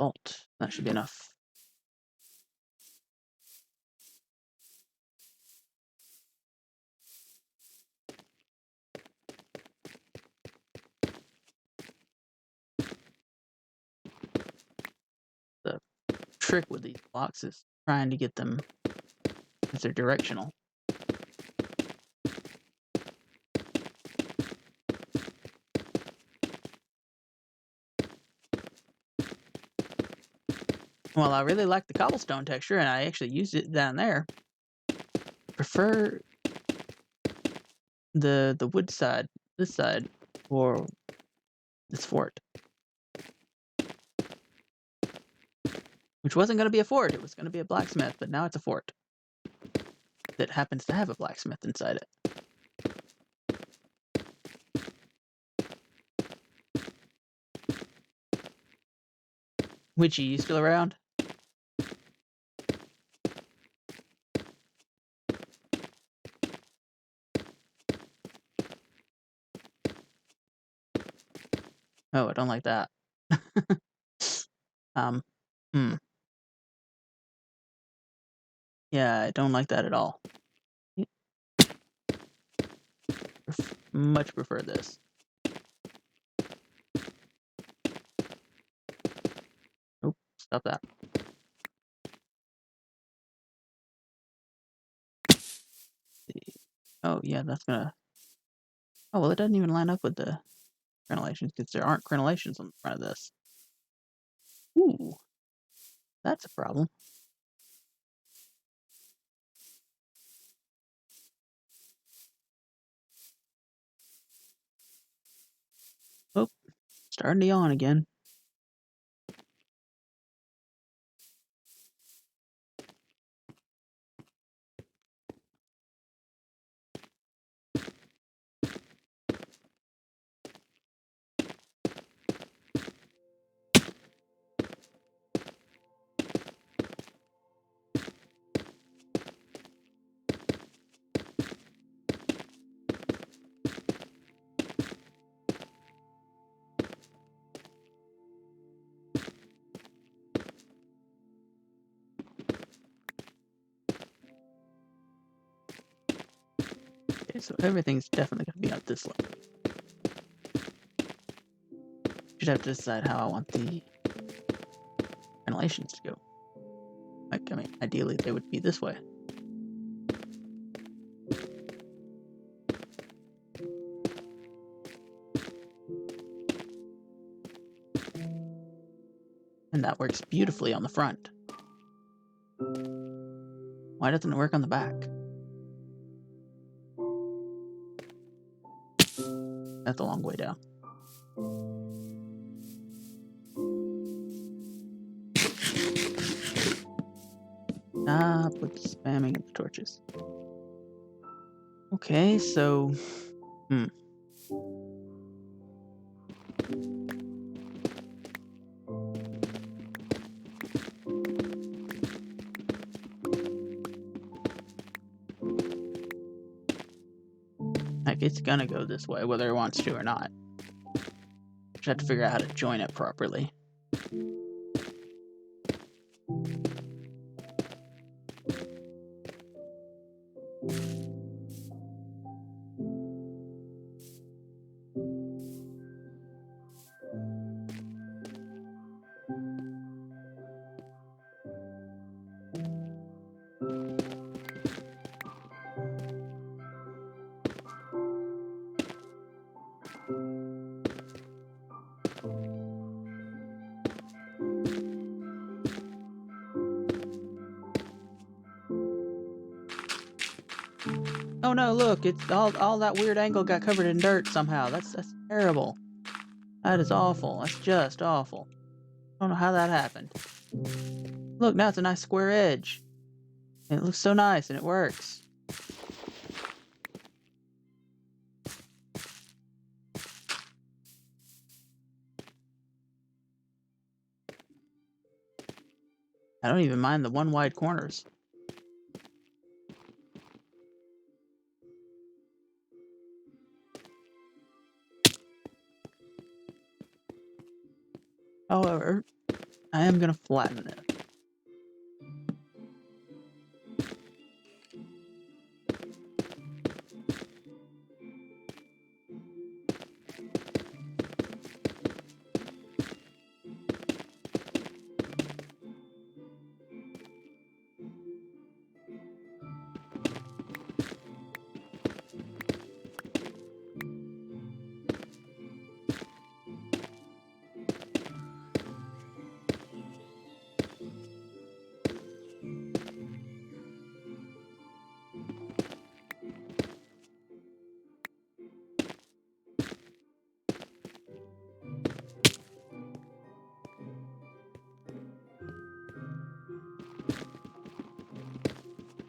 Salt. That should be enough. The trick with these blocks is trying to get them if they're directional. Well, I really like the cobblestone texture, and I actually used it down there. Prefer the wood side, this side, or this fort. Which wasn't going to be a fort, it was going to be a blacksmith, but now it's a fort. That happens to have a blacksmith inside it. Witchy, you still around? Oh, I don't like that. Hmm. Yeah, I don't like that at all. Much prefer this. Oh, stop that. Oh, yeah, that's gonna... Oh, well, it doesn't even line up with the crenellations, because there aren't crenellations on the front of this. Ooh, that's a problem. Oh, starting to yawn again. Okay, so everything's definitely going to be at this level. Should have to decide how I want the crenellations to go. Like, I mean, ideally they would be this way. And that works beautifully on the front. Why doesn't it work on the back? That's a long way down. Stop with the spamming of the torches. Okay, so... Like, it's gonna go this way, whether it wants to or not. Just have to figure out how to join it properly. Oh no, look, it's all that weird angle got covered in dirt somehow. That's terrible. That is awful. That's just awful. I don't know how that happened. Look, now it's a nice square edge. And it looks so nice, and it works. I don't even mind the one wide corners. However, I am gonna flatten it.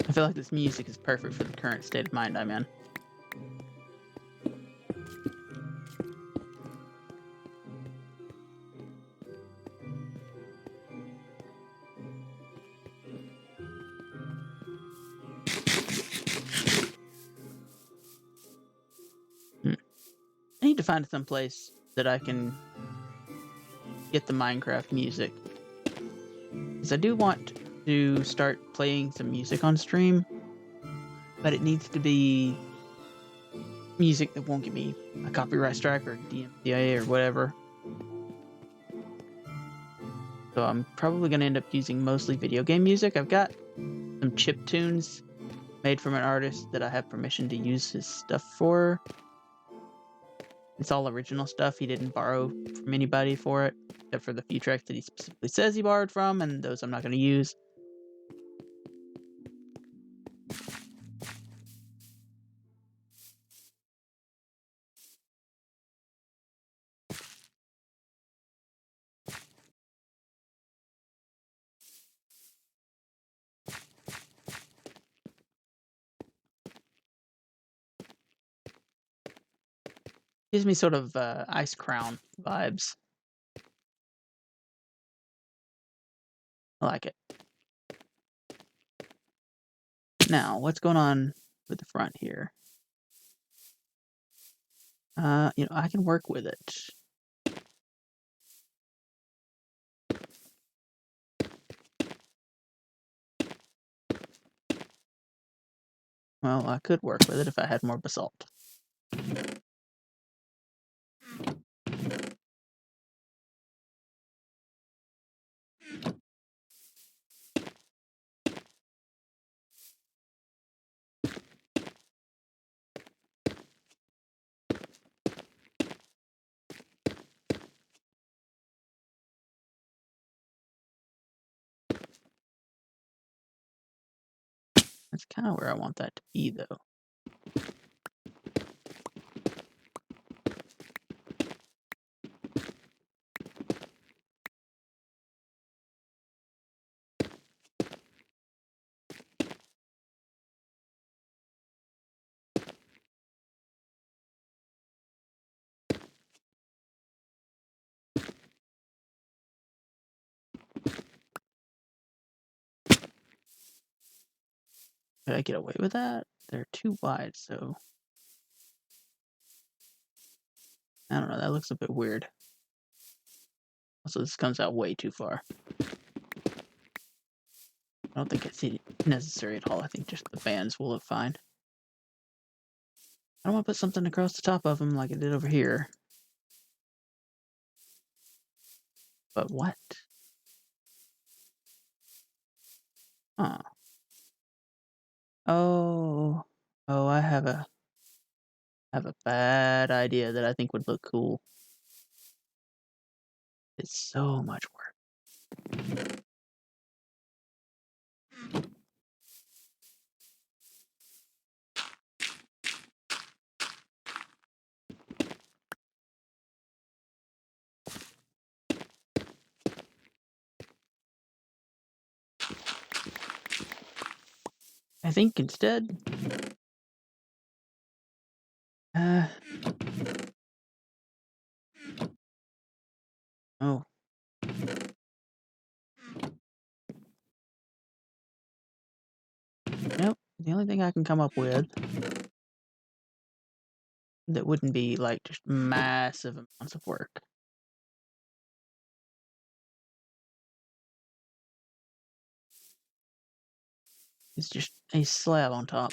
I feel like this music is perfect for the current state of mind I'm in. I need to find some place that I can get the Minecraft music. Because I do want to start playing some music on stream, but it needs to be music that won't give me a copyright strike or DMCA or whatever. So I'm probably going to end up using mostly video game music. I've got some chip tunes made from an artist that I have permission to use his stuff for. It's all original stuff. He didn't borrow from anybody for it, except for the few tracks that he specifically says he borrowed from, and those I'm not going to use. Gives me sort of Ice Crown vibes. I like it. Now, what's going on with the front here? I can work with it. Well, I could work with it if I had more basalt. That's kind of where I want that to be, though. Could I get away with that? They're too wide, so... I don't know, that looks a bit weird. Also, this comes out way too far. I don't think it's necessary at all. I think just the bands will look fine. I don't want to put something across the top of them like I did over here. But what? Huh. Oh. Oh, I have a bad idea that I think would look cool. It's so much work. I think instead... Oh. Nope. The only thing I can come up with that wouldn't be like just massive amounts of work It's just a slab on top.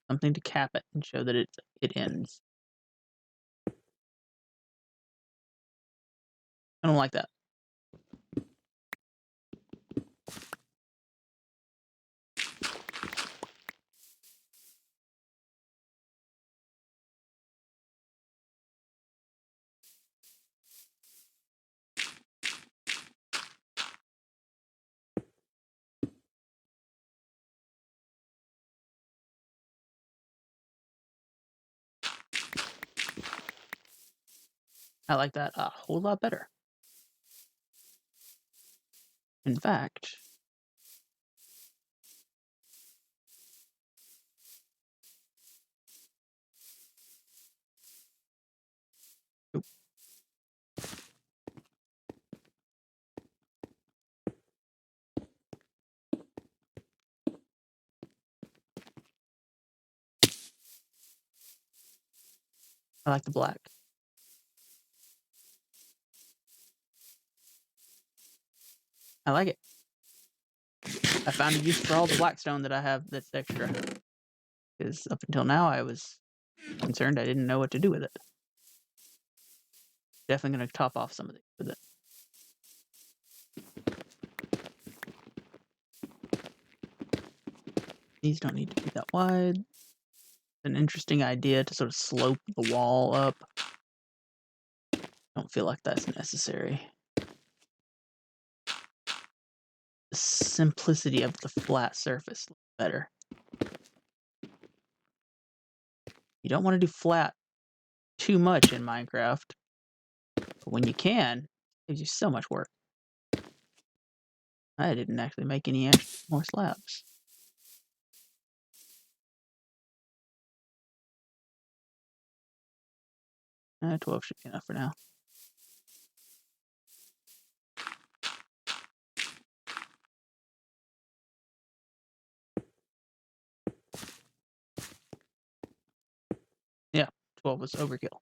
Something to cap it and show that it ends. I don't like that. I like that a whole lot better. In fact, oop, I like the black. I like it. I found a use for all the blackstone that I have that's extra. Because up until now, I was concerned I didn't know what to do with it. Definitely going to top off some of these with it. These don't need to be that wide. It's an interesting idea to sort of slope the wall up. Don't feel like that's necessary. The simplicity of the flat surface looks better. You don't want to do flat too much in Minecraft, but when you can, it gives you so much work. I didn't actually make any more slabs. 12 should be enough for now. Yeah, 12 was overkill.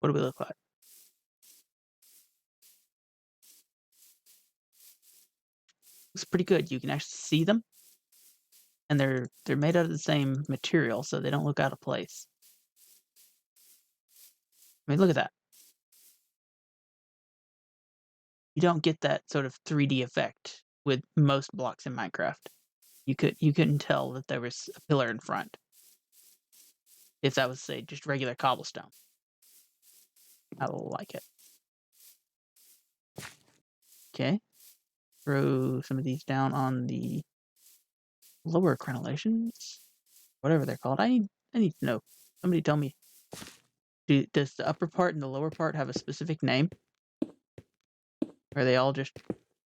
What do we look like? Looks pretty good. You can actually see them, and they're made out of the same material, so they don't look out of place. I mean, look at that. You don't get that sort of 3D effect with most blocks in Minecraft. You couldn't tell that there was a pillar in front if that was, say, just regular cobblestone. I like it. Okay, throw some of these down on the lower crenellations, whatever they're called. I need to know. Somebody tell me. Does the upper part and the lower part have a specific name? Or are they all just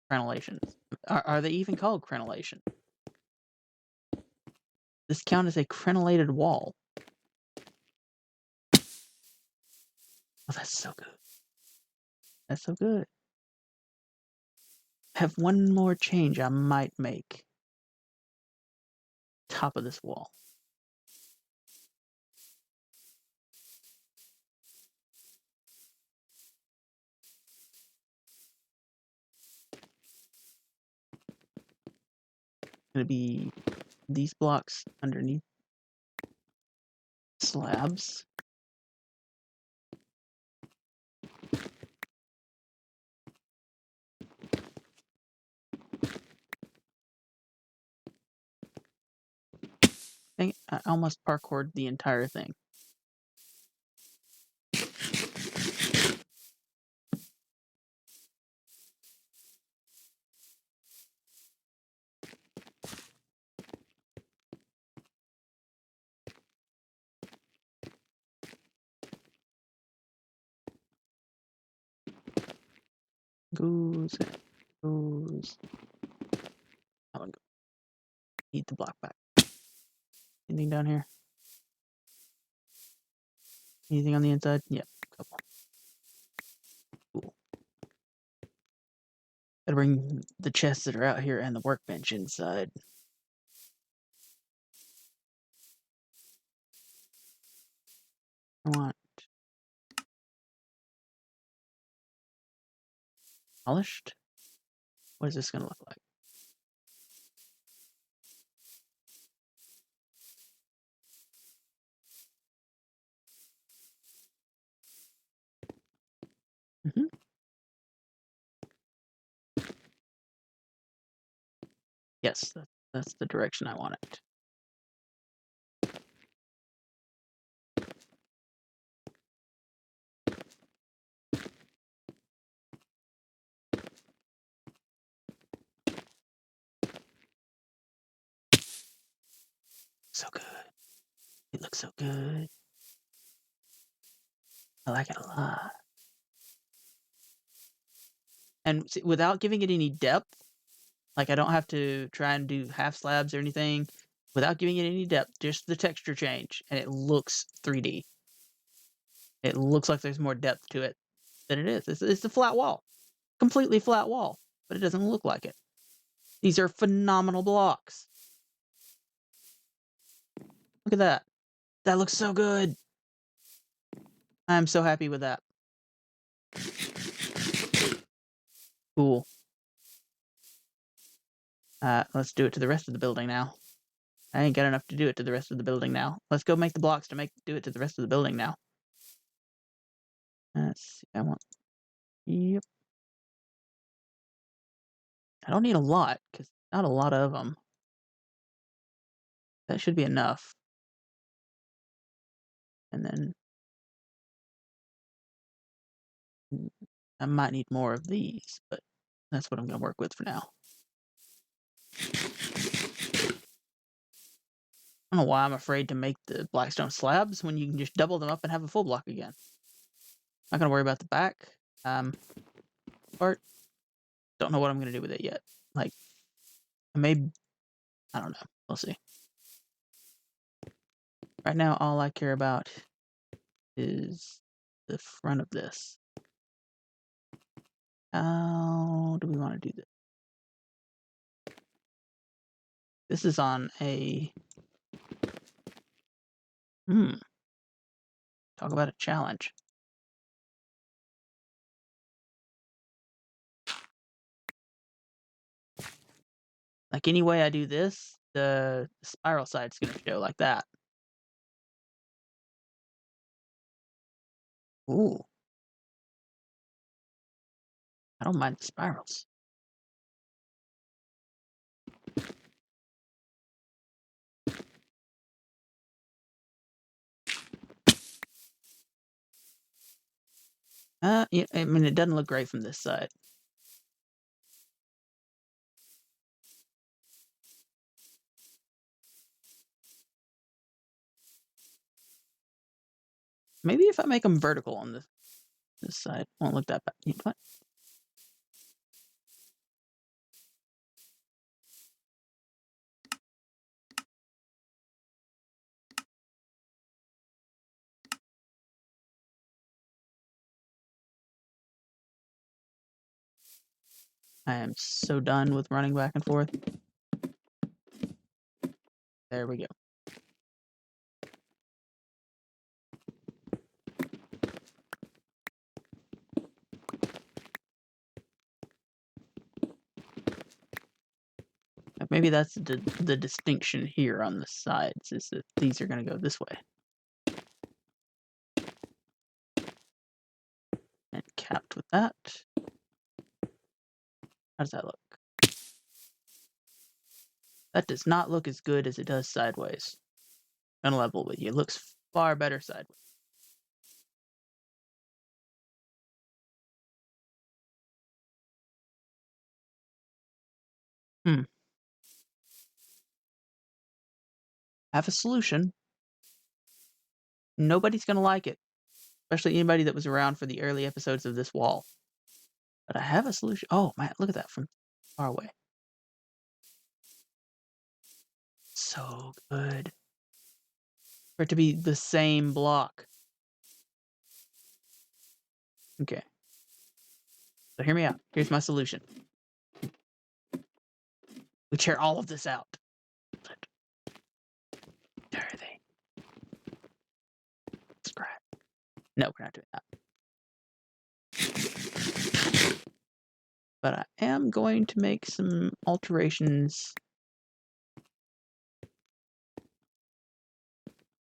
crenellations? Are they even called crenellation? This count as a crenellated wall. Oh, that's so good. That's so good. I have one more change I might make. Top of this wall. Gonna be these blocks underneath slabs. Dang it, I almost parkoured the entire thing. Goes, goes. That one goes. Need the block back. Anything down here? Anything on the inside? Yep, couple. Cool. Gotta bring the chests that are out here and the workbench inside. I want Polished? What is this gonna look like? Mm-hmm. Yes, that's the direction I want it. So good. It looks so good. I like it a lot. And see, without giving it any depth, like I don't have to try and do half slabs or anything. Without giving it any depth, just the texture change, and it looks 3D. It looks like there's more depth to it than it is. It's a flat wall. Completely flat wall, but it doesn't look like it. These are phenomenal blocks. Look at that. That looks so good. I'm so happy with that. Cool. Let's do it to the rest of the building now. I ain't got enough to do it to the rest of the building now. Let's go make the blocks to do it to the rest of the building now. Let's see. Yep. I don't need a lot, because not a lot of them. That should be enough. And then I might need more of these, but that's what I'm going to work with for now. I don't know why I'm afraid to make the blackstone slabs when you can just double them up and have a full block again. Not going to worry about the back part. Don't know what I'm going to do with it yet. Like, I don't know. We'll see. Right now, all I care about is the front of this. How do we want to do this? This is on a... Talk about a challenge. Like, any way I do this, the spiral side's going to show like that. Ooh. I don't mind the spirals. Yeah, I mean, it doesn't look great from this side. Maybe if I make them vertical on this side, won't look that bad. You know what? I am so done with running back and forth. There we go. Maybe that's the distinction here on the sides, is that these are going to go this way. And capped with that. How does that look? That does not look as good as it does sideways. I'm gonna level with you. It looks far better sideways. I have a solution. Nobody's gonna like it. Especially anybody that was around for the early episodes of this wall. But I have a solution. Oh, man, look at that from far away. So good. For it to be the same block. Okay. So hear me out. Here's my solution. We tear all of this out. Where are they? Scrap. No, we're not doing that. But I am going to make some alterations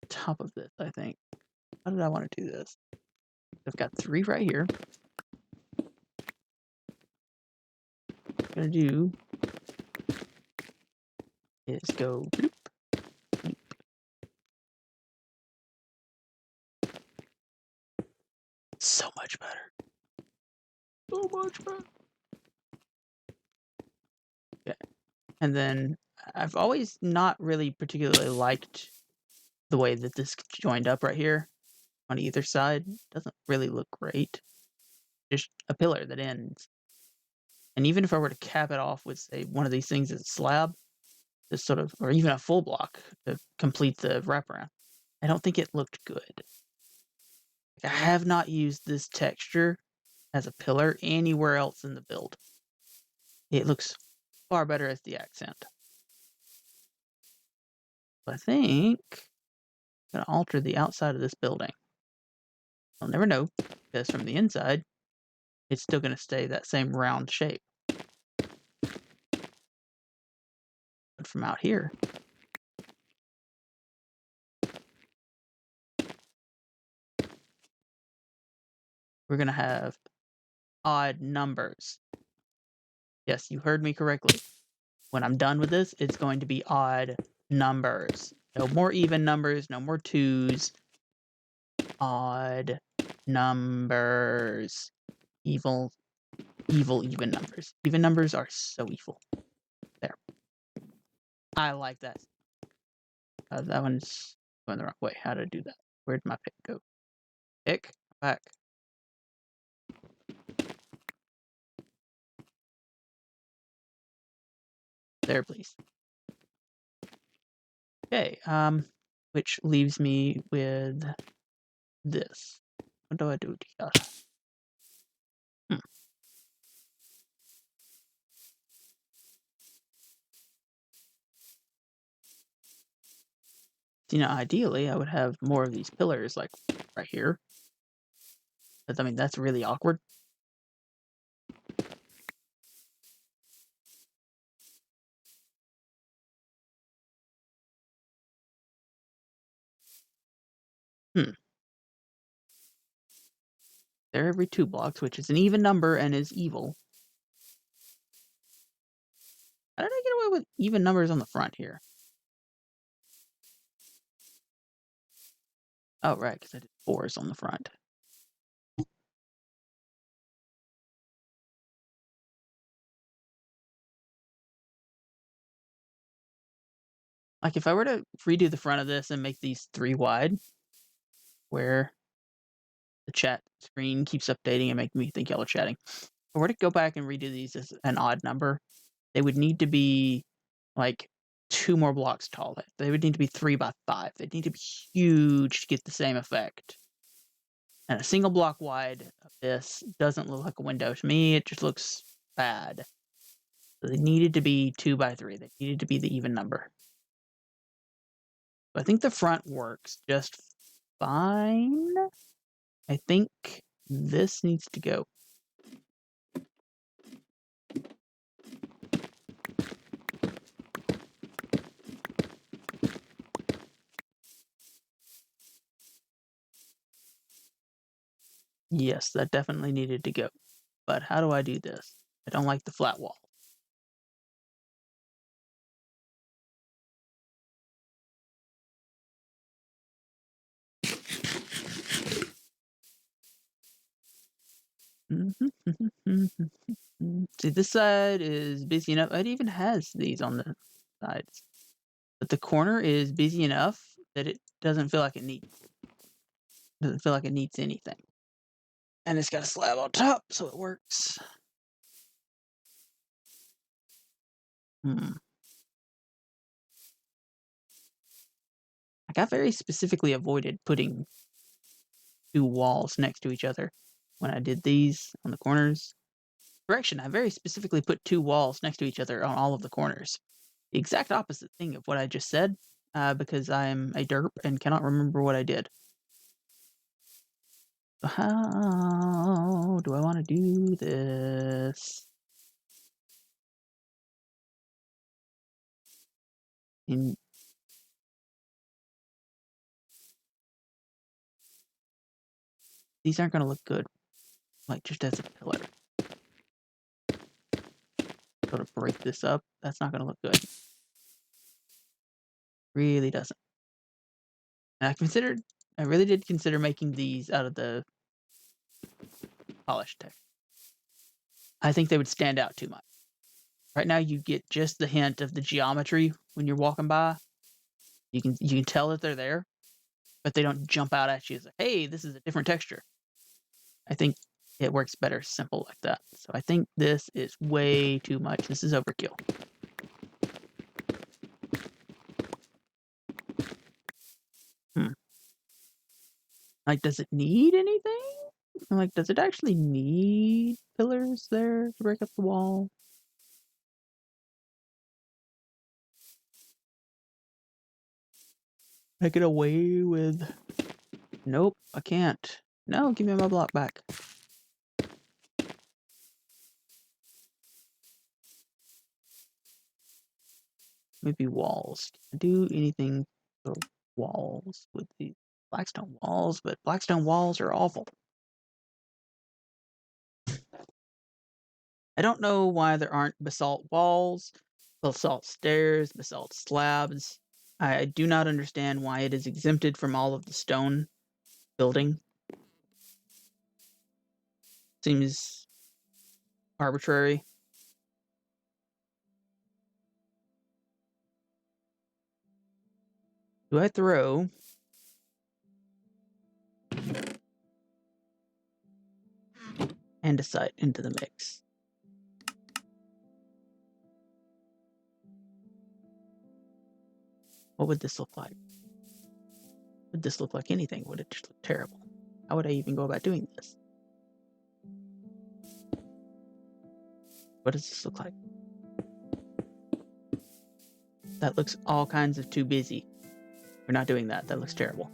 top of this, I think. How did I want to do this? I've got 3 right here. What I'm gonna do is go bloop, bloop. So much better. So much better. Okay. And then I've always not really particularly liked the way that this joined up right here on either side. Doesn't really look great. Just a pillar that ends. And even if I were to cap it off with, say, one of these things as a slab, this sort of, or even a full block to complete the wraparound, I don't think it looked good. I have not used this texture as a pillar anywhere else in the build. It looks far better as the accent. I think I'm going to alter the outside of this building. I'll never know, because from the inside, it's still going to stay that same round shape. But from out here, we're going to have odd numbers. Yes, you heard me correctly. When I'm done with this, it's going to be odd numbers. No more even numbers, no more 2s. Odd numbers. Evil, even numbers. Even numbers are so evil. There. I like that. That one's going the wrong way. How to do that? Where'd my pick go? Pick? Back. There, please. Okay, which leaves me with this. What do I do here? You know, ideally, I would have more of these pillars, like, right here. But, I mean, that's really awkward. They're every 2 blocks, which is an even number and is evil. How did I get away with even numbers on the front here? Oh, right, because I did 4s on the front. Like, if I were to redo the front of this and make these 3 wide, where the chat screen keeps updating and making me think y'all are chatting. If I were to go back and redo these as an odd number, they would need to be, like, 2 more blocks tall. They would need to be 3 by 5. They'd need to be huge to get the same effect. And a single block wide of this doesn't look like a window to me. It just looks bad. So they needed to be 2 by 3. They needed to be the even number. So I think the front works just fine. I think this needs to go. Yes, that definitely needed to go. But how do I do this? I don't like the flat wall. See, this side is busy enough. It even has these on the sides. But the corner is busy enough that it doesn't feel like it needs anything. And it's got a slab on top, so it works. Like, I very specifically avoided putting 2 walls next to each other when I did these on the corners. Correction, I very specifically put 2 walls next to each other on all of the corners. The exact opposite thing of what I just said, because I'm a derp and cannot remember what I did. So how do I want to do this? In these aren't gonna look good, like just as a pillar. Sort of break this up. That's not gonna look good. Really doesn't. And I really did consider making these out of the polished text. I think they would stand out too much. Right now, you get just the hint of the geometry when you're walking by. You can tell that they're there, but they don't jump out at you as like, hey, this is a different texture. I think it works better simple like that. So I think this is way too much. This is overkill. Like, does it need anything? Like, does it actually need pillars there to break up the wall? I get away with... Nope, I can't. No, give me my block back. Maybe walls. Can I do anything for walls with these blackstone walls? But blackstone walls are awful. I don't know why there aren't basalt walls, basalt stairs, basalt slabs. I do not understand why it is exempted from all of the stone building. Seems arbitrary. Do I throw andesite into the mix? What would this look like? Would this look like anything? Would it just look terrible? How would I even go about doing this? What does this look like? That looks all kinds of too busy. We're not doing that. That looks terrible.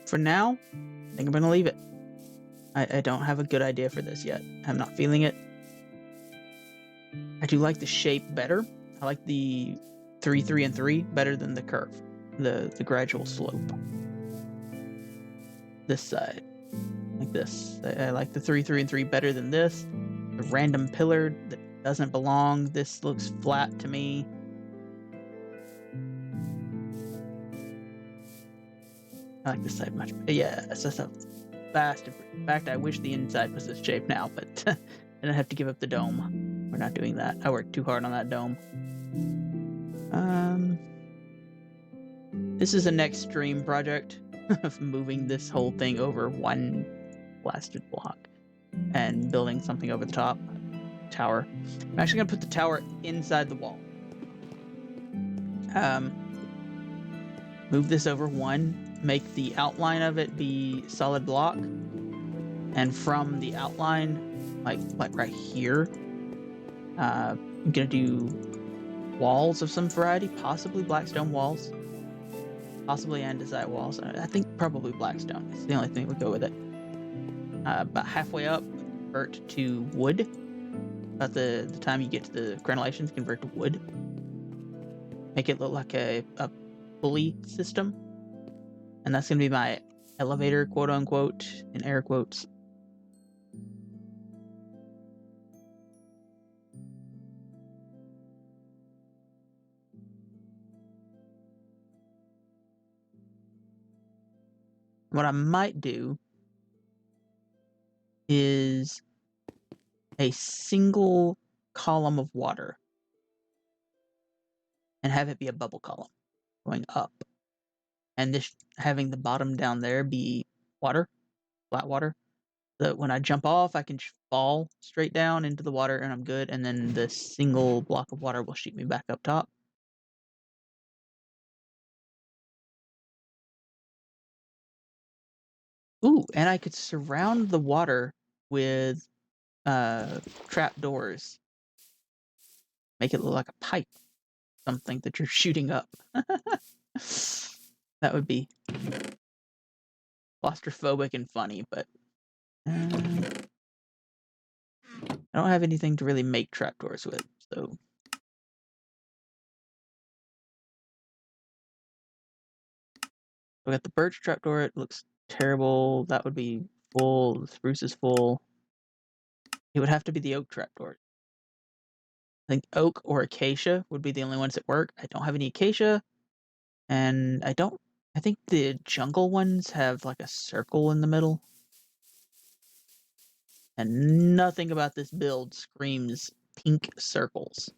For now, I think I'm gonna leave it. I don't have a good idea for this yet. I'm not feeling it. I do like the shape better. I like the 3, 3, and 3 better than the curve, the gradual slope. This side, like this. I like the 3, 3, and 3 better than this. The random pillar that doesn't belong. This looks flat to me. I like this side much better. Yeah, it's just a vast improvement. In fact, I wish the inside was this shape now, but then I have to give up the dome. We're not doing that. I worked too hard on that dome. This is a next stream project of moving this whole thing over one blasted block and building something over the top. Tower. I'm actually gonna put the tower inside the wall. Move this over one, make the outline of it be solid block, and from the outline, like right here, I'm gonna do walls of some variety, possibly blackstone walls, possibly andesite walls. I think probably blackstone. It's the only thing we'll go with it. About halfway up, convert to wood. About the time you get to the crenellations, convert to wood. Make it look like a pulley system. And that's going to be my elevator, quote unquote, in air quotes. What I might do is a single column of water and have it be a bubble column going up. And this having the bottom down there be water, flat water. So that when I jump off, I can fall straight down into the water and I'm good. And then the single block of water will shoot me back up top. Ooh, and I could surround the water with trap doors. Make it look like a pipe, something that you're shooting up. That would be claustrophobic and funny, but I don't have anything to really make trapdoors with, so. We got the birch trapdoor, it looks terrible. That would be full, the spruce is full. It would have to be the oak trapdoor. I think oak or acacia would be the only ones that work. I don't have any acacia, and I think the jungle ones have like a circle in the middle. And nothing about this build screams pink circles.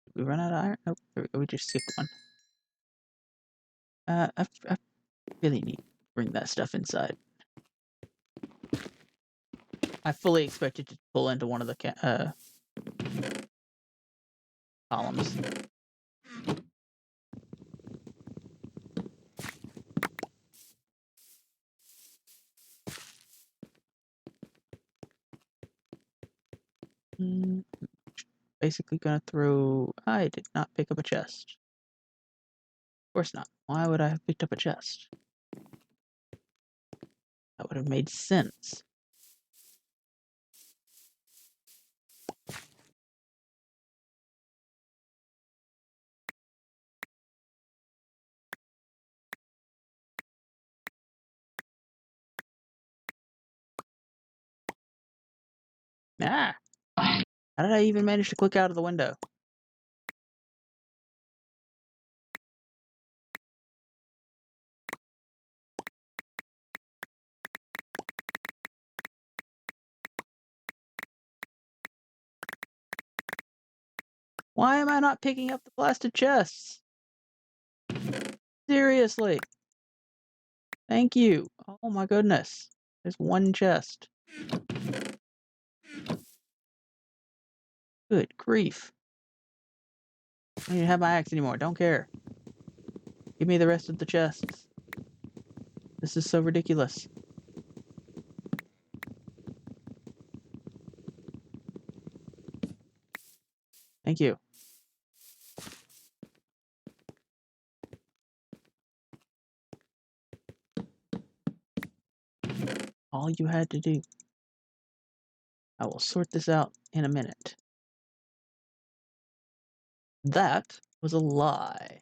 Did we run out of iron? Nope, we just skipped one. I really need to bring that stuff inside. I fully expected to pull into one of the columns. Basically gonna throw... I did not pick up a chest. Of course not. Why would I have picked up a chest? That would have made sense. Ah! How did I even manage to click out of the window? Why am I not picking up the blasted chests? Seriously. Thank you. Oh my goodness. There's one chest. Good grief. I don't even have my axe anymore. Don't care. Give me the rest of the chests. This is so ridiculous. Thank you. All you had to do. I will sort this out in a minute. That was a lie.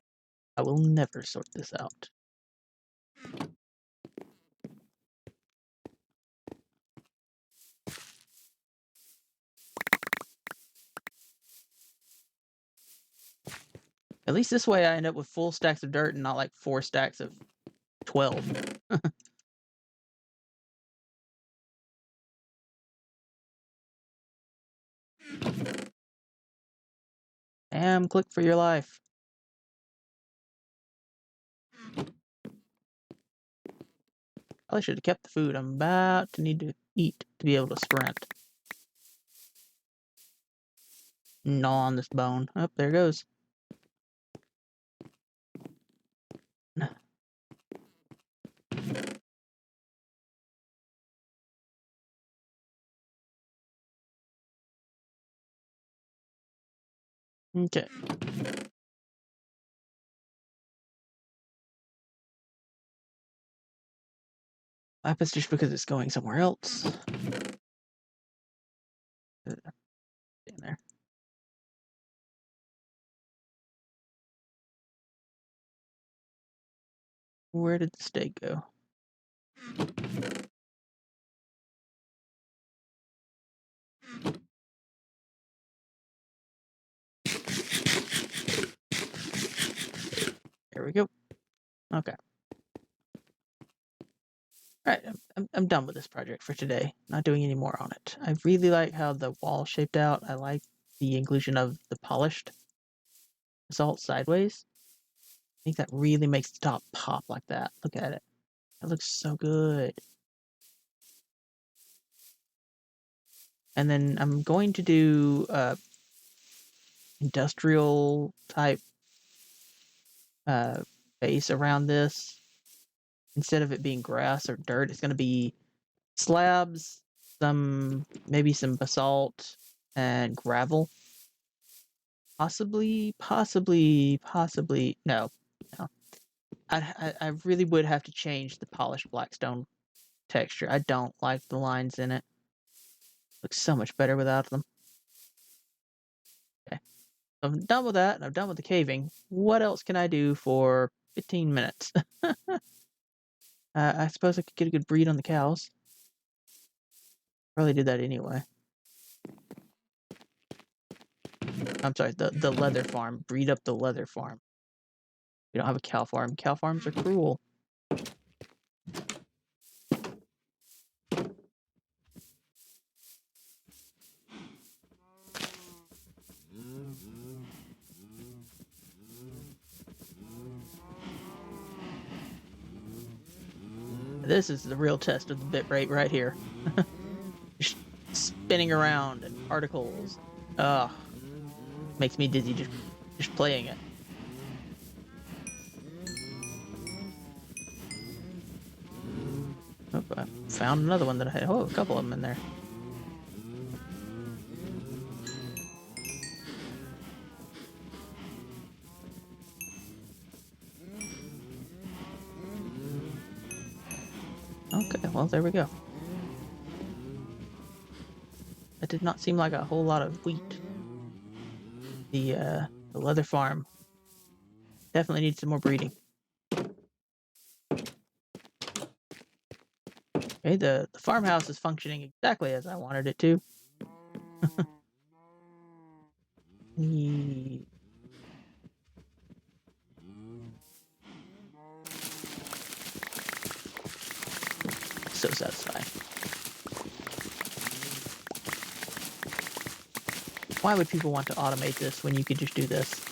I will never sort this out. At least this way I end up with full stacks of dirt and not like 4 stacks of 12. Damn, click for your life. Probably should have kept the food. I'm about to need to eat to be able to sprint. Gnaw on this bone. Oh, there it goes. Okay. Lapis just because it's going somewhere else. In there. Where did the steak go? There we go. Okay. Alright, I'm done with this project for today. Not doing any more on it. I really like how the wall shaped out. I like the inclusion of the polished basalt sideways. I think that really makes the top pop like that. Look at it. That looks so good. And then I'm going to do industrial type base around this. Instead of it being grass or dirt, it's going to be slabs, maybe some basalt and gravel. Possibly. No. I really would have to change the polished blackstone texture. I don't like the lines in it. Looks so much better without them. Okay. I'm done with that. I'm done with the caving. What else can I do for 15 minutes? I suppose I could get a good breed on the cows. Probably did that anyway. I'm sorry, the leather farm. Breed up the leather farm. We don't have a cow farm. Cow farms are cruel. This is the real test of the bitrate right here. Just spinning around and particles. Ugh. Makes me dizzy just playing it. Oh, I found another one that I had. Oh, a couple of them in there. Okay, well, there we go. That did not seem like a whole lot of wheat. The leather farm definitely needs some more breeding. Okay, the farmhouse is functioning exactly as I wanted it to. So satisfying. Why would people want to automate this when you could just do this?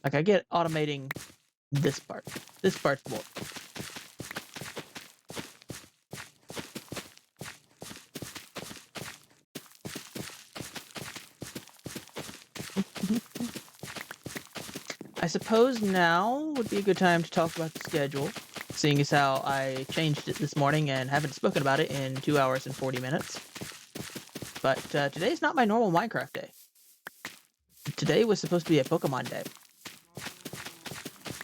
Like, I get automating this part. This part's more. I suppose now would be a good time to talk about the schedule, seeing as how I changed it this morning and haven't spoken about it in 2 hours and 40 minutes. But today's not my normal Minecraft day. Today was supposed to be a Pokemon day.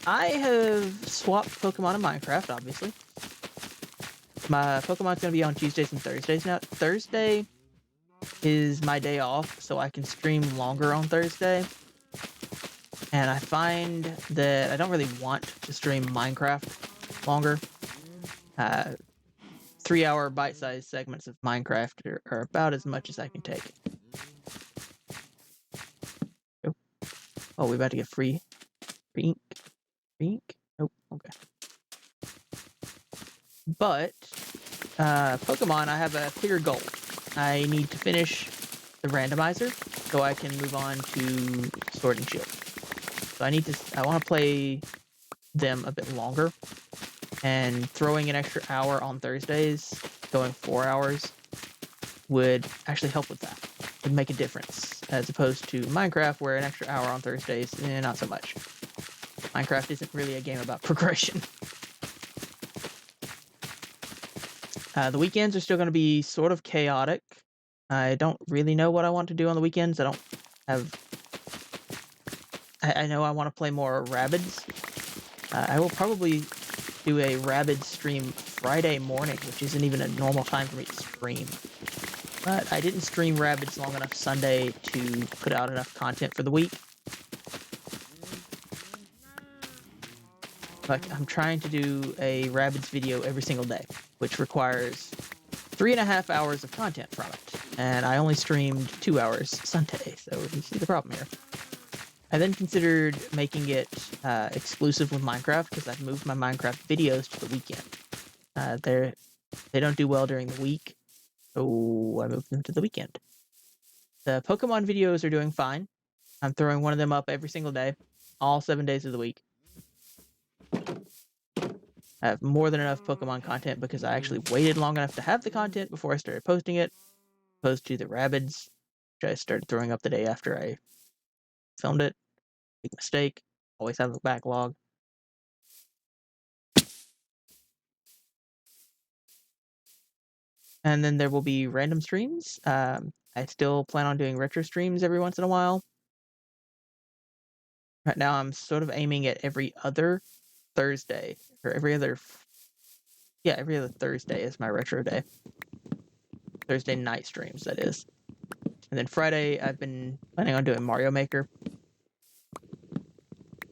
I have swapped Pokemon in Minecraft, obviously. My Pokemon's going to be on Tuesdays and Thursdays now. Thursday is my day off, so I can stream longer on Thursday. And I find that I don't really want to stream Minecraft longer. 3-hour bite-sized segments of Minecraft are about as much as I can take. Oh, we about to get free ink. Nope. Okay. But Pokemon, I have a clear goal. I need to finish the randomizer so I can move on to Sword and Shield. So I want to play them a bit longer, and throwing an extra hour on Thursdays, going 4 hours, would actually help with that. It would make a difference, as opposed to Minecraft, where an extra hour on Thursdays, not so much. Minecraft isn't really a game about progression. The weekends are still going to be sort of chaotic. I don't really know what I want to do on the weekends. I know I want to play more Rabbids. I will probably do a Rabbids stream Friday morning, which isn't even a normal time for me to stream. But I didn't stream Rabbids long enough Sunday to put out enough content for the week. Like, I'm trying to do a Rabbids video every single day, which requires 3.5 hours of content from it. And I only streamed 2 hours Sunday, so you see the problem here. I then considered making it exclusive with Minecraft, because I've moved my Minecraft videos to the weekend. They don't do well during the week, so I moved them to the weekend. The Pokemon videos are doing fine. I'm throwing one of them up every single day, all 7 days of the week. I have more than enough Pokemon content because I actually waited long enough to have the content before I started posting it, opposed to the Rabbids, which I started throwing up the day after I filmed it. Big mistake. Always have a backlog. And then there will be random streams. I still plan on doing retro streams every once in a while. Right now, I'm sort of aiming at every other Thursday, or every other Thursday is my retro day. Thursday night streams, that is. And then Friday, I've been planning on doing Mario Maker.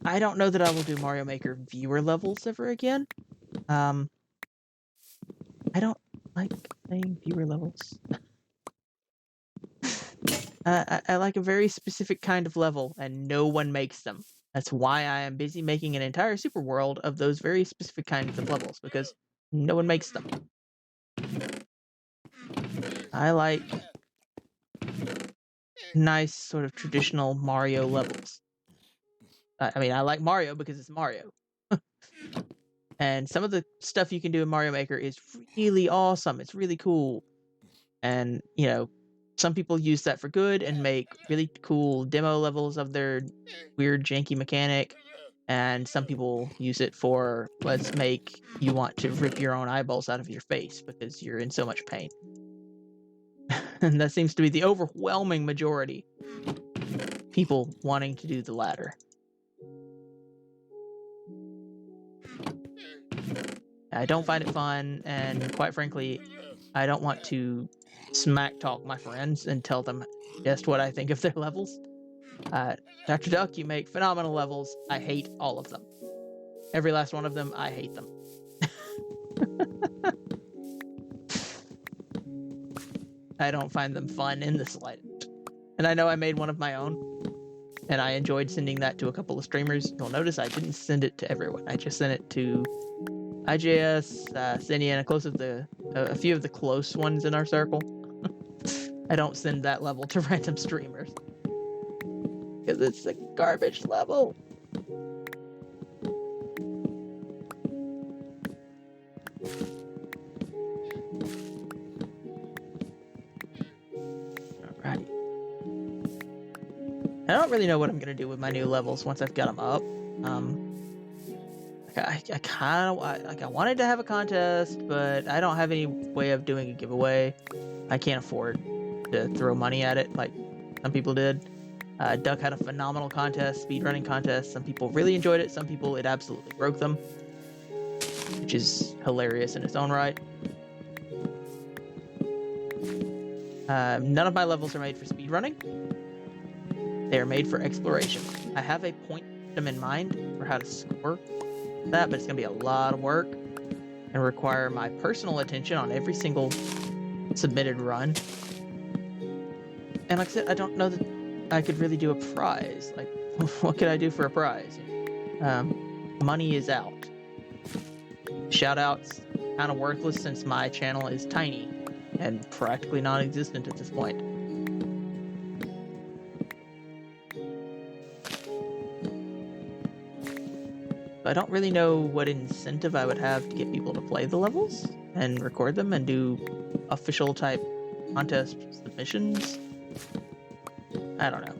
I don't know that I will do Mario Maker viewer levels ever again. I don't like playing viewer levels. I like a very specific kind of level, and no one makes them. That's why I am busy making an entire super world of those very specific kinds of levels, because no one makes them. I like nice, sort of traditional Mario levels. I mean, I like Mario because it's Mario. And some of the stuff you can do in Mario Maker is really awesome. It's really cool. And, you know, some people use that for good and make really cool demo levels of their weird, janky mechanic. And some people use it for, let's make you want to rip your own eyeballs out of your face because you're in so much pain. And that seems to be the overwhelming majority. People wanting to do the latter. I don't find it fun, and quite frankly, I don't want to smack talk my friends and tell them just what I think of their levels. Dr. Duck, you make phenomenal levels. I hate all of them. Every last one of them, I hate them. I don't find them fun in the slightest. And I know I made one of my own, and I enjoyed sending that to a couple of streamers. You'll notice I didn't send it to everyone. I just sent it to IJS, Cindy, and a few of the close ones in our circle. I don't send that level to random streamers. Because it's a garbage level. Alright. I don't really know what I'm gonna do with my new levels once I've got them up. I wanted to have a contest, but I don't have any way of doing a giveaway. I can't afford to throw money at it like some people did. Duck had a phenomenal contest, speedrunning contest. Some people really enjoyed it. Some people, it absolutely broke them, which is hilarious in its own right. None of my levels are made for speedrunning. They are made for exploration. I have a point system in mind for how to score that, but it's going to be a lot of work and require my personal attention on every single submitted run. And like I said, I don't know that I could really do a prize. Like, what could I do for a prize? Money is out. Shoutouts kind of worthless since my channel is tiny and practically non-existent at this point. I don't really know what incentive I would have to get people to play the levels and record them and do official type contest submissions. I don't know.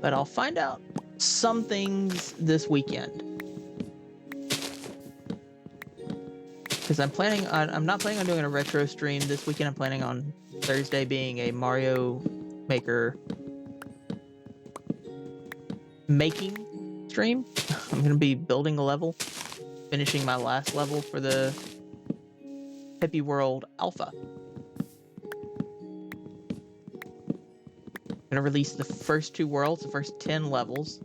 But I'll find out some things this weekend. Because I'm not planning on doing a retro stream this weekend. I'm planning on Thursday being a Mario Maker making stream. I'm going to be building a level, finishing my last level for the Happy World Alpha. I'm going to release the first 2 worlds, the first 10 levels,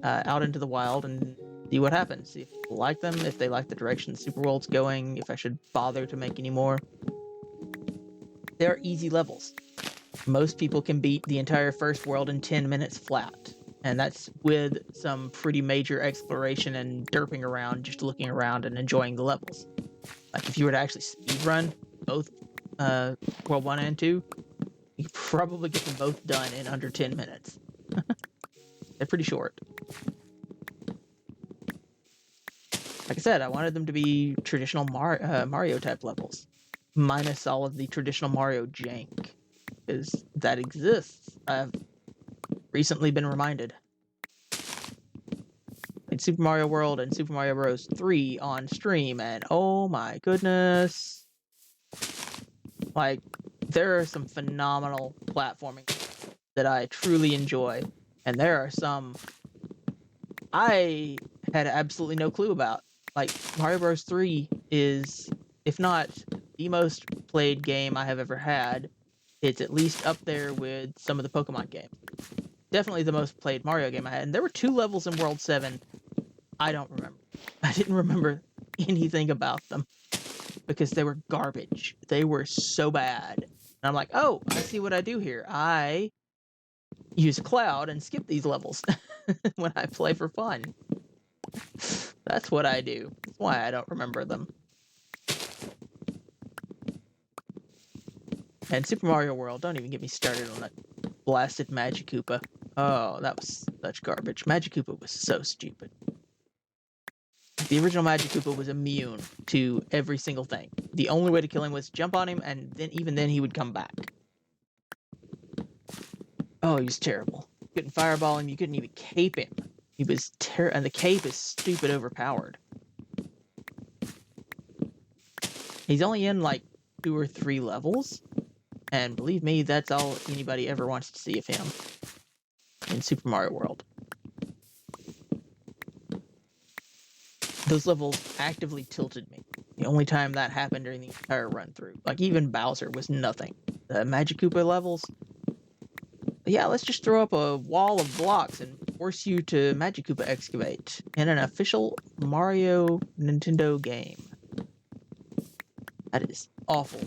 out into the wild and see what happens. See if people like them, if they like the direction the Super World's going, if I should bother to make any more. They're easy levels. Most people can beat the entire first world in 10 minutes flat. And that's with some pretty major exploration and derping around, just looking around and enjoying the levels. Like if you were to actually speedrun both World 1 and 2, you could probably get them both done in under 10 minutes. They're pretty short. Like I said, I wanted them to be traditional Mario type levels, minus all of the traditional Mario jank, because that exists. I've recently been reminded. In Super Mario World and Super Mario Bros. 3 on stream, and oh my goodness. Like, there are some phenomenal platforming that I truly enjoy, and there are some I had absolutely no clue about. Like, Mario Bros. 3 is, if not the most played game I have ever had, it's at least up there with some of the Pokemon games. Definitely the most played Mario game I had. And there were 2 levels in World 7 I don't remember. I didn't remember anything about them because they were garbage. They were so bad. And I'm like, oh, I see what I do here. I use Cloud and skip these levels when I play for fun. That's what I do. That's why I don't remember them. And Super Mario World, don't even get me started on that blasted Magikoopa. Oh, that was such garbage. Magikoopa was so stupid. The original Magikoopa was immune to every single thing. The only way to kill him was jump on him, and then even then he would come back. Oh, he was terrible. You couldn't fireball him, you couldn't even cape him. He was and the cape is stupid overpowered. He's only in like 2 or 3 levels, and believe me, that's all anybody ever wants to see of him in Super Mario World. Those levels actively tilted me. The only time that happened during the entire run through. Like, even Bowser was nothing. The Magikoopa levels, yeah, let's just throw up a wall of blocks and force you to Magikoopa excavate in an official Mario Nintendo game. That is awful.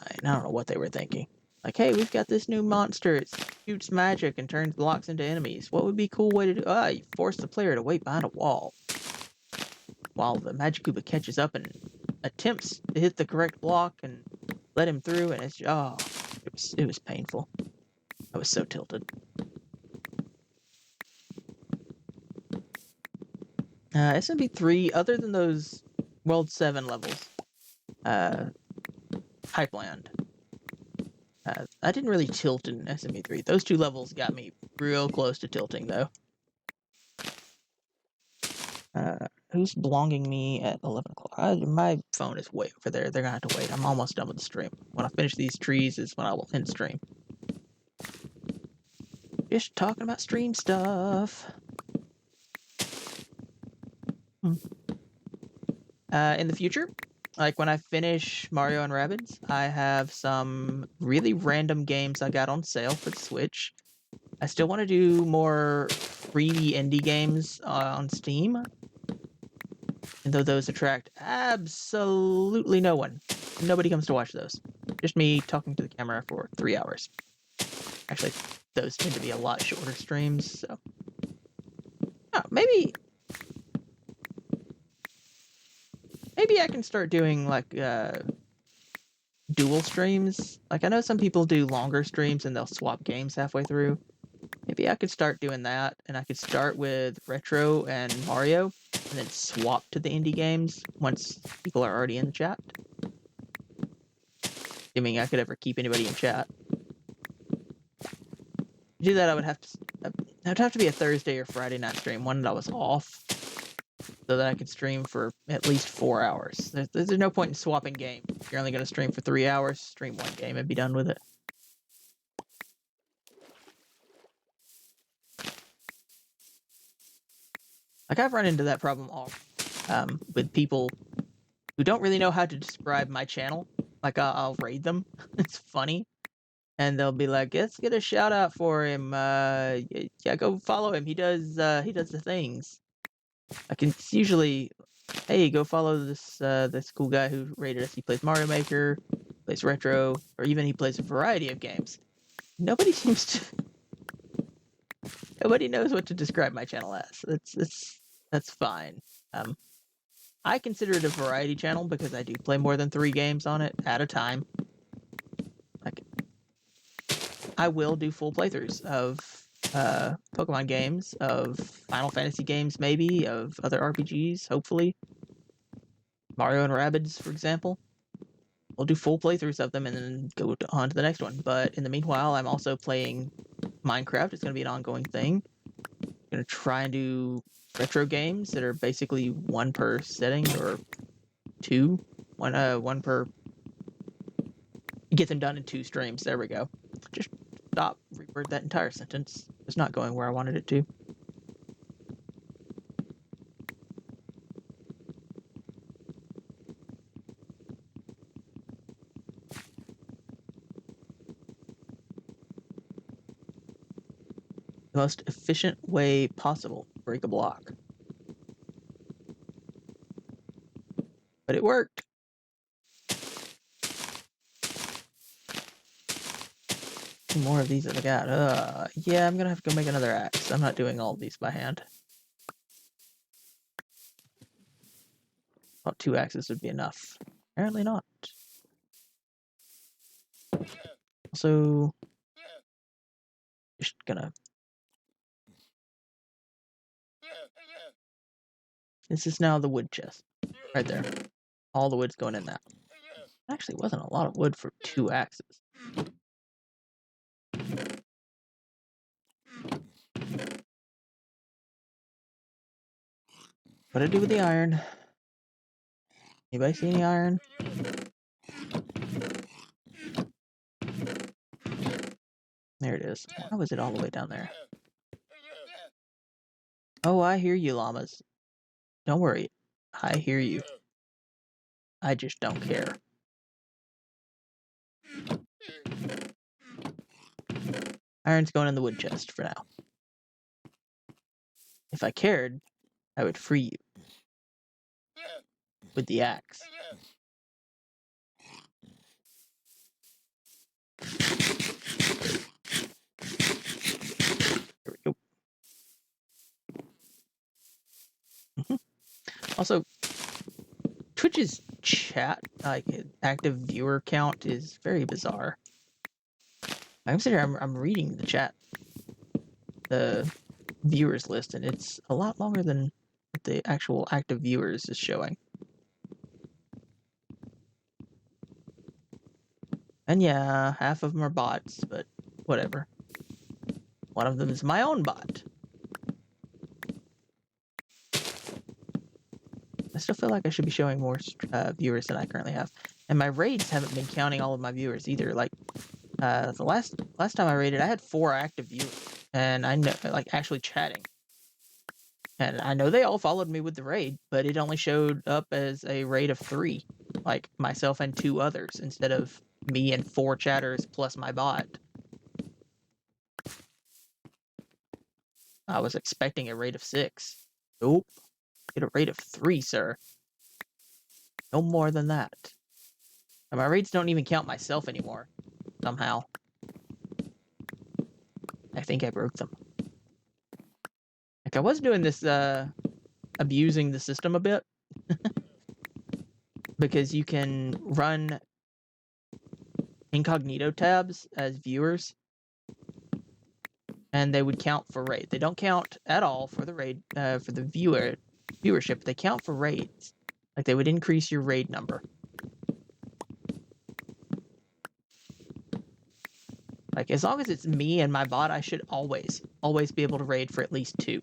I don't know what they were thinking. Like, hey, we've got this new monster. It shoots magic and turns blocks into enemies. What would be a cool way to do? You force the player to wait behind a wall while the Magikoopa catches up and attempts to hit the correct block and let him through, and it's it was painful. I was so tilted. SMB 3, other than those World 7 levels, Hypeland. I didn't really tilt in SMB 3. Those 2 levels got me real close to tilting, though. Who's belonging me at 11 o'clock? My phone is way over there. They're gonna have to wait. I'm almost done with the stream. When I finish these trees is when I will end stream. Just talking about stream stuff. In the future, like when I finish Mario and Rabbids, I have some really random games I got on sale for the Switch. I still want to do more freebie indie games on Steam, and though those attract absolutely no one. Nobody comes to watch those. Just me talking to the camera for 3 hours. Actually, those tend to be a lot shorter streams, so... Oh, maybe I can start doing, like, dual streams. Like, I know some people do longer streams and they'll swap games halfway through. Maybe I could start doing that, and I could start with Retro and Mario, and then swap to the indie games once people are already in the chat. Assuming I could ever keep anybody in chat. To do that, I'd have to be a Thursday or Friday night stream, one that I was off, so that I could stream for at least 4 hours. There's no point in swapping games. If you're only going to stream for 3 hours, stream one game and be done with it. Like, I've run into that problem with people who don't really know how to describe my channel. Like, I'll raid them. It's funny. And they'll be like, let's get a shout out for him. Yeah, go follow him. He does the things. Like, it's usually, hey, go follow this cool guy who rated us. He plays Mario Maker, plays Retro, or even he plays a variety of games. Nobody knows what to describe my channel as. That's fine. I consider it a variety channel because I do play more than 3 games on it at a time. Like, I will do full playthroughs of Pokemon games, of Final Fantasy games, maybe, of other RPGs, hopefully. Mario and Rabbids, for example. We'll do full playthroughs of them and then go on to the next one. But in the meanwhile, I'm also playing Minecraft. It's going to be an ongoing thing. I'm going to try and do retro games that are basically one per setting or two. One per... Get them done in 2 streams. There we go. Just stop, reword that entire sentence. It's not going where I wanted it to. The most efficient way possible to break a block. But it worked. More of these that I got. Yeah, I'm gonna have to go make another axe. I'm not doing all of these by hand. Thought 2 axes would be enough. Apparently not. Also, just gonna... This is now the wood chest. Right there. All the wood's going in that. Actually wasn't a lot of wood for 2 axes. What'd I do with the iron? Anybody see any iron? There it is. Why was it all the way down there? Oh, I hear you, llamas. Don't worry. I hear you. I just don't care. Iron's going in the wood chest for now. If I cared, I would free you. With the axe. There we go. Also, Twitch's chat, like active viewer count, is very bizarre. I'm sitting here, I'm reading the chat, the viewers list, and it's a lot longer than the actual active viewers is showing. And yeah, half of them are bots, but whatever. One of them is my own bot. I still feel like I should be showing more viewers than I currently have. And my raids haven't been counting all of my viewers either. Like, the last time I raided, I had 4 active viewers. And I know, like, actually chatting. And I know they all followed me with the raid, but it only showed up as a raid of 3. Like, myself and 2 others, instead of me and 4 chatters plus my bot. I was expecting a raid of 6. Nope. Get a rate of 3, sir. No more than that. And my rates don't even count myself anymore. Somehow. I think I broke them. Like, I was doing this, abusing the system a bit. Because you can run incognito tabs as viewers. And they would count for raid. They don't count at all for the raid, for the viewership. They count for raids. Like, they would increase your raid number. Like, as long as it's me and my bot, I should always be able to raid for at least 2.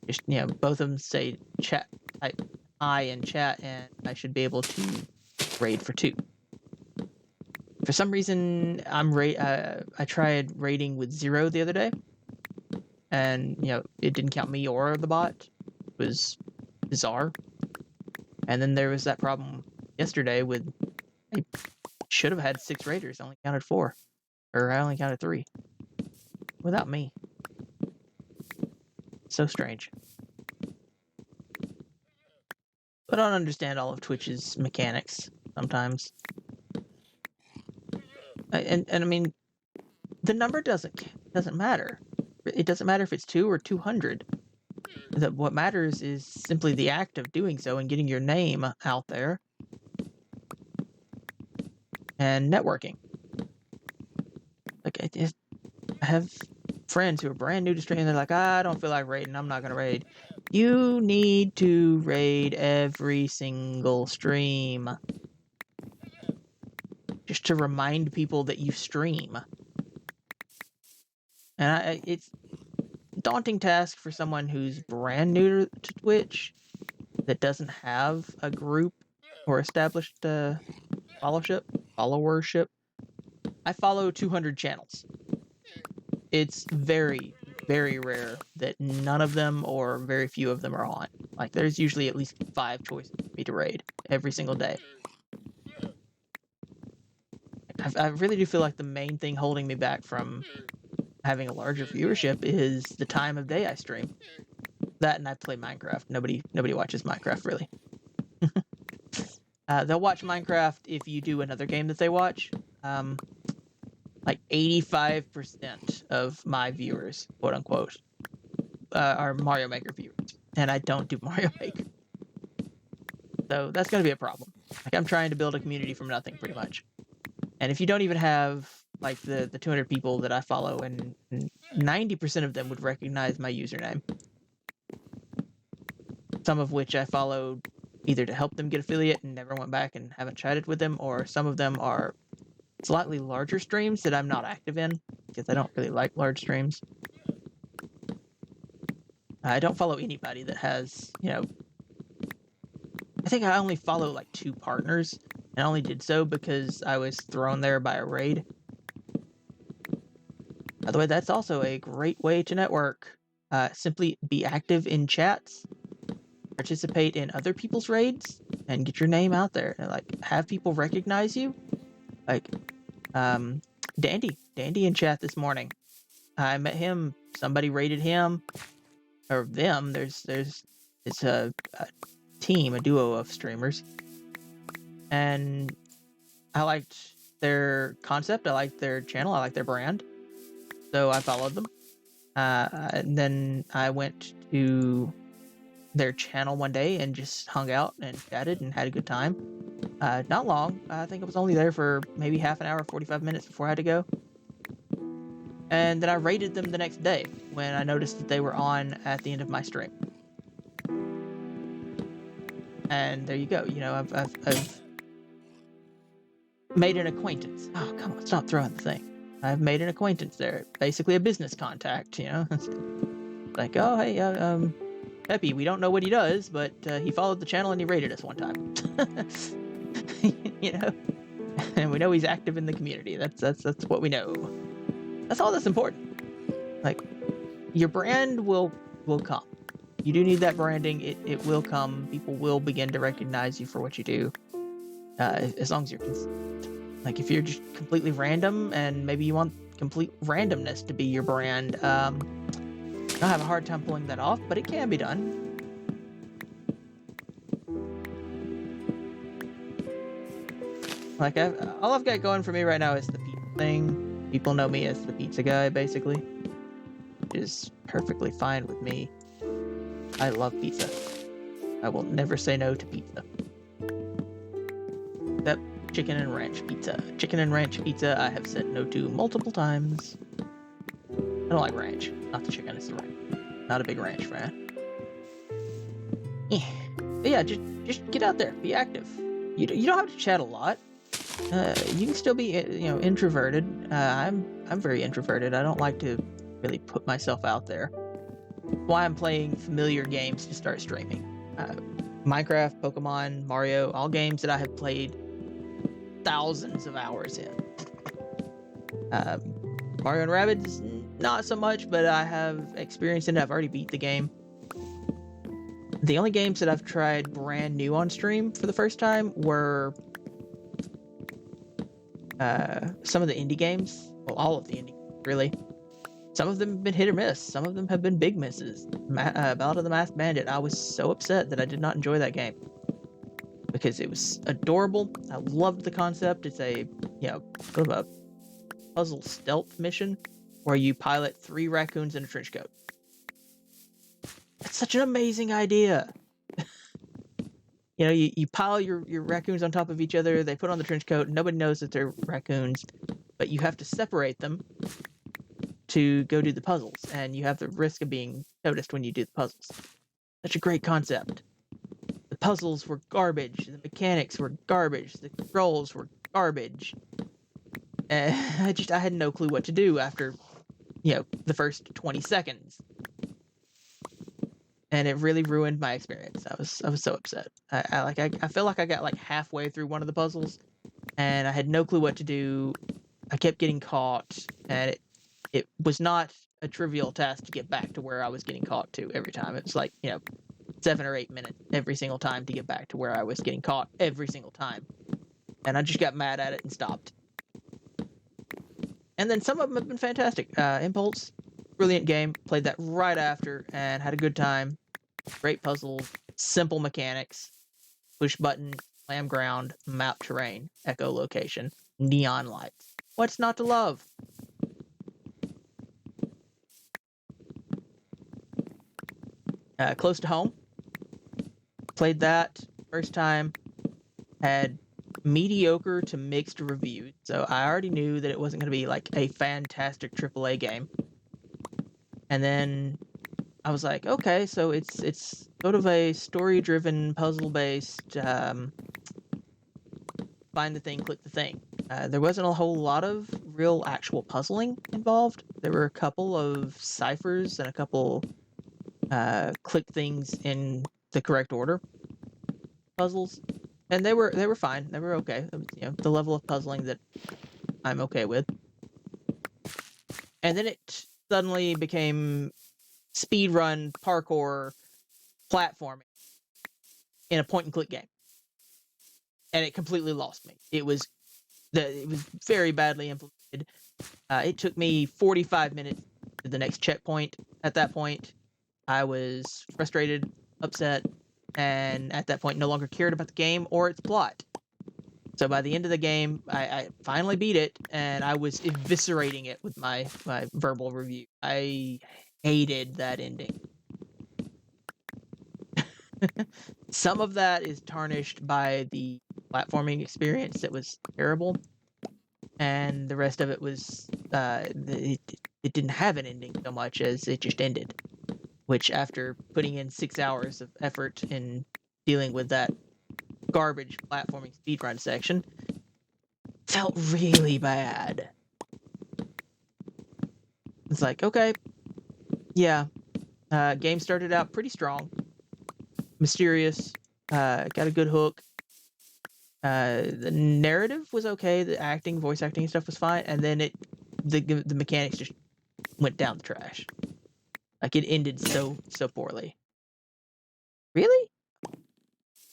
Just, you know, both of them say chat, type I in chat, and I should be able to raid for 2. For some reason, I tried raiding with 0 the other day, and, you know, it didn't count me or the bot. It was bizarre. And then there was that problem yesterday with, I should have had 6 raiders, I only counted 4. Or I only counted 3. Without me. So strange. But I don't understand all of Twitch's mechanics sometimes. And I mean, the number doesn't matter. It doesn't matter if it's 2 or 200. What matters is simply the act of doing so and getting your name out there. And networking. Like, I have friends who are brand new to streaming, and they're like, I don't feel like raiding, I'm not gonna raid. You need to raid every single stream. Just to remind people that you stream. And it's a daunting task for someone who's brand new to Twitch that doesn't have a group or established followership. I follow 200 channels. It's very, very rare that none of them or very few of them are on. Like, there's usually at least 5 choices for me to raid every single day. I really do feel like the main thing holding me back from having a larger viewership is the time of day I stream. That and I play Minecraft. Nobody watches Minecraft, really. They'll watch Minecraft if you do another game that they watch. Like 85% of my viewers, quote unquote, are Mario Maker viewers, and I don't do Mario Maker. So that's going to be a problem. Like, I'm trying to build a community from nothing, pretty much. And if you don't even have like the 200 people that I follow, and 90% of them would recognize my username, some of which I followed either to help them get affiliate and never went back and haven't chatted with them, or some of them are slightly larger streams that I'm not active in because I don't really like large streams. I don't follow anybody that has, I think I only follow like 2 partners, and I only did so because I was thrown there by a raid. By the way, that's also a great way to network. Simply be active in chats, participate in other people's raids, and get your name out there. And, like, have people recognize you. Like, Dandy in chat this morning. I met him. Somebody raided him or them. It's a team, a duo of streamers, and I liked their concept. I liked their channel. I liked their brand. So I followed them. And then I went to their channel one day and just hung out and chatted and had a good time. Not long. I think I was only there for maybe half an hour, 45 minutes before I had to go. And then I raided them the next day when I noticed that they were on at the end of my stream. And there you go. I've made an acquaintance. Oh, come on, stop throwing the thing. I've made an acquaintance there. Basically a business contact, Like, oh, hey, Peppy, we don't know what he does, but he followed the channel and he raided us one time. And we know he's active in the community. That's what we know. That's all that's important. Like, your brand will come. You do need that branding. It will come. People will begin to recognize you for what you do. As long as you're consistent. Like, if you're just completely random and maybe you want complete randomness to be your brand, I'll have a hard time pulling that off, but it can be done. Like, all I've got going for me right now is the pizza thing. People know me as the pizza guy, basically. Which is perfectly fine with me. I love pizza. I will never say no to pizza. Except chicken and ranch pizza. Chicken and ranch pizza I have said no to multiple times. I don't like ranch. Not the chicken, it's the ranch. Not a big ranch fan. But yeah, just get out there. Be active. You don't have to chat a lot. You can still be, introverted. I'm very introverted. I don't like to really put myself out there. That's why I'm playing familiar games to start streaming. Minecraft, Pokemon, Mario, all games that I have played thousands of hours in. Mario and Rabbids, not so much, but I have experience in it. I've already beat the game. The only games that I've tried brand new on stream for the first time were some of the indie games. Well, all of the indie games, really. Some of them have been hit or miss. Some of them have been big misses. Ballad of the Masked Bandit. I was so upset that I did not enjoy that game. Because it was adorable. I loved the concept. It's a, sort of a puzzle stealth mission where you pilot 3 raccoons in a trench coat. That's such an amazing idea. You pile your raccoons on top of each other. They put on the trench coat. Nobody knows that they're raccoons. But you have to separate them to go do the puzzles, and you have the risk of being noticed when you do the puzzles. Such a great concept. The puzzles were garbage. The mechanics were garbage. The controls were garbage. I had no clue what to do after, the first 20 seconds. And it really ruined my experience. I was so upset. I feel like I got like halfway through one of the puzzles, and I had no clue what to do. I kept getting caught, and it was not a trivial task to get back to where I was getting caught to every time. It was like 7 or 8 minutes every single time to get back to where I was getting caught every single time, and I just got mad at it and stopped. And then some of them have been fantastic. Impulse, brilliant game. Played that right after and had a good time. Great puzzles, simple mechanics, push button, slam ground, map terrain, echolocation, neon lights. What's not to love? Close to home. Played that first time. Had mediocre to mixed reviews, so I already knew that it wasn't going to be like a fantastic AAA game. And then I was like, okay, so it's sort of a story-driven, puzzle-based, find the thing, click the thing. There wasn't a whole lot of real actual puzzling involved. There were a couple of ciphers and a couple click things in the correct order puzzles, and they were fine. They were okay. The level of puzzling that I'm okay with. And then it suddenly became speedrun, parkour, platforming in a point-and-click game, and it completely lost me. It was very badly implemented. It took me 45 minutes to the next checkpoint. At that point, I was frustrated, upset, and at that point no longer cared about the game or its plot. So by the end of the game, I finally beat it, and I was eviscerating it with my verbal review. I hated that ending. Some of that is tarnished by the platforming experience that was terrible, and the rest of it was it didn't have an ending so much as it just ended, which after putting in 6 hours of effort in dealing with that garbage platforming speedrun section felt really bad. It's like, okay, yeah, game started out pretty strong, mysterious, got a good hook. The narrative was okay, the acting, voice acting and stuff was fine, and then the mechanics just went down the trash. Like, it ended so poorly. Really?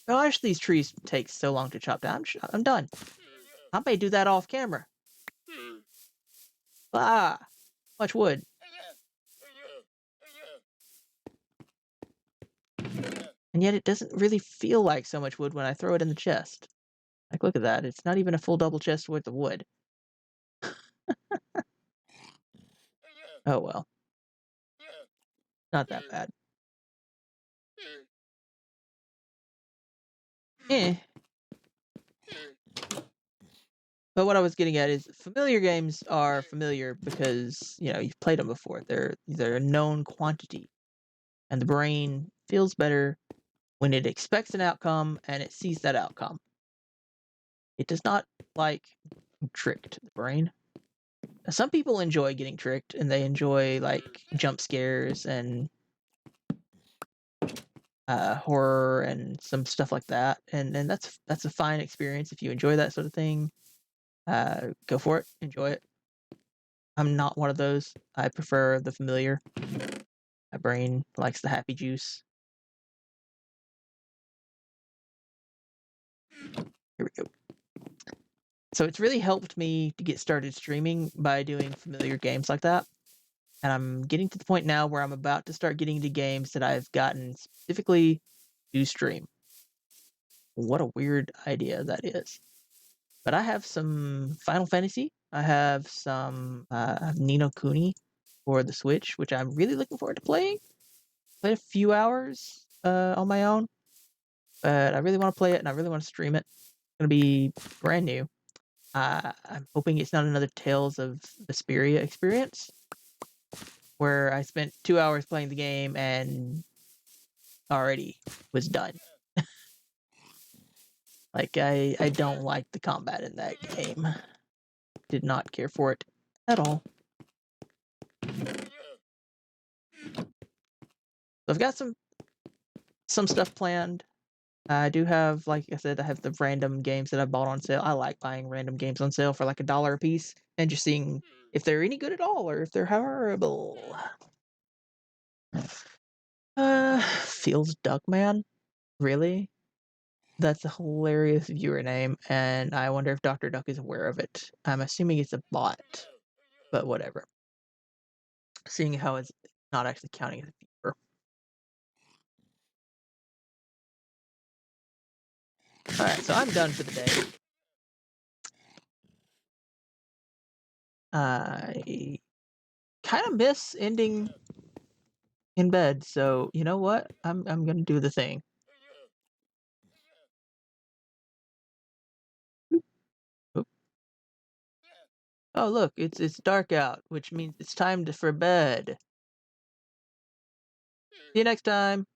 Gosh, these trees take so long to chop down. I'm done. I may do that off camera. Ah, much wood. And yet it doesn't really feel like so much wood when I throw it in the chest. Like, look at that. It's not even a full double chest worth of wood. Oh well. Not that bad. Eh. But what I was getting at is familiar games are familiar because, you've played them before. They're a known quantity. And the brain feels better when it expects an outcome and it sees that outcome. It does not like tricked, the brain. Some people enjoy getting tricked, and they enjoy like jump scares and horror and some stuff like that. And that's a fine experience if you enjoy that sort of thing. Go for it, enjoy it. I'm not one of those. I prefer the familiar. My brain likes the happy juice. Here we go. So it's really helped me to get started streaming by doing familiar games like that. And I'm getting to the point now where I'm about to start getting into games that I've gotten specifically to stream. What a weird idea that is. But I have some Final Fantasy. I have some I have Ni no Kuni for the Switch, which I'm really looking forward to playing. Played a few hours on my own, but I really want to play it and I really want to stream it. It's gonna be brand new. I'm hoping it's not another Tales of Vesperia experience, where I spent 2 hours playing the game and already was done. Like, I don't like the combat in that game. Did not care for it at all. So I've got some stuff planned. I do have, like I said, I have the random games that I bought on sale. I like buying random games on sale for like $1 a piece and just seeing if they're any good at all or if they're horrible. Feels Duckman? Really? That's a hilarious viewer name, and I wonder if Dr. Duck is aware of it. I'm assuming it's a bot, but whatever. Seeing how it's not actually counting as a viewer. Alright, so I'm done for the day. I kind of miss ending in bed, so you know what? I'm gonna do the thing. Oop. Oh look, it's dark out, which means it's time for bed. See you next time.